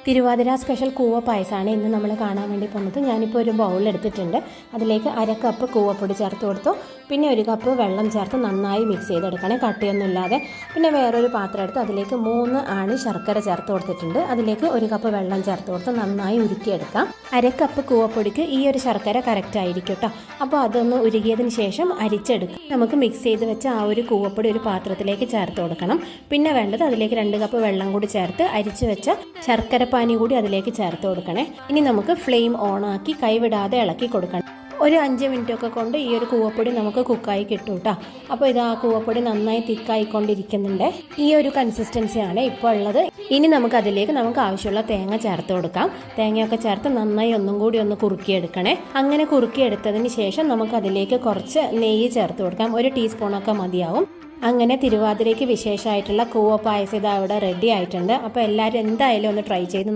Thiruvathira special കൂവ പായസമാണ് ഇന്ന് നമ്മൾ കാണാൻ വേണ്ടി പോകുന്നത്. ഞാനിപ്പോൾ ഒരു ബൗൾ എടുത്തിട്ടുണ്ട്. അതിലേക്ക് 1/2 കപ്പ് കൂവപ്പൊടി ചേർത്ത് കൊടുത്തു. പിന്നെ 1 കപ്പ് വെള്ളം ചേർത്ത് നന്നായി മിക്സ് ചെയ്തെടുക്കണേ, കട്ടിയൊന്നും ഇല്ലാതെ. പിന്നെ വേറൊരു പാത്രം എടുത്ത് അതിലേക്ക് 3 ആണി ശർക്കര ചേർത്ത് കൊടുത്തിട്ടുണ്ട്. അതിലേക്ക് 1 കപ്പ് വെള്ളം ചേർത്ത് കൊടുത്ത് നന്നായി ഉരുക്കിയെടുക്കാം. 1/2 കപ്പ് കൂവപ്പൊടിക്ക് ഈ ഒരു ശർക്കര കറക്റ്റ് ആയിരിക്കും കേട്ടോ. അപ്പോൾ അതൊന്ന് ഉരുകിയതിന് ശേഷം അരിച്ചെടുക്കാം. നമുക്ക് മിക്സ് ചെയ്ത് വെച്ച ആ ഒരു കൂവപ്പൊടി ഒരു പാത്രത്തിലേക്ക് ചേർത്ത് കൊടുക്കണം. പിന്നെ വേണ്ടത് അതിലേക്ക് 2 കപ്പ് വെള്ളം കൂടി ചേർത്ത് അരിച്ച് വെച്ച ശർക്കര പാനി കൂടി അതിലേക്ക് ചേർത്ത് കൊടുക്കണേ. ഇനി നമുക്ക് ഫ്ലെയിം ഓൺ ആക്കി കൈവിടാതെ ഇളക്കി കൊടുക്കണം. ഒരു 5 മിനിറ്റൊക്കെ കൊണ്ട് ഈ ഒരു കൂവപ്പൊടി നമുക്ക് കുക്കായി കിട്ടും കേട്ടോ. അപ്പോൾ ഇത് ആ കൂവപ്പൊടി നന്നായി തിക്കായിക്കൊണ്ടിരിക്കുന്നുണ്ട്. ഈ ഒരു കൺസിസ്റ്റൻസിയാണ് ഇപ്പോൾ ഉള്ളത്. ഇനി നമുക്ക് അതിലേക്ക് ആവശ്യമുള്ള തേങ്ങ ചേർത്ത് കൊടുക്കാം. തേങ്ങയൊക്കെ ചേർത്ത് നന്നായി ഒന്നും കൂടി ഒന്ന് കുറുക്കിയെടുക്കണേ. അങ്ങനെ കുറുക്കിയെടുത്തതിന് ശേഷം നമുക്ക് അതിലേക്ക് കുറച്ച് നെയ്യ് ചേർത്ത് കൊടുക്കാം. 1 ടീസ്പൂണൊക്കെ മതിയാവും. അങ്ങനെ തിരുവാതിരയ്ക്ക് വിശേഷമായിട്ടുള്ള കൂവ പായസം ഇത് അവിടെ റെഡി ആയിട്ടുണ്ട്. അപ്പോൾ എല്ലാവരും എന്തായാലും ഒന്ന് ട്രൈ ചെയ്ത്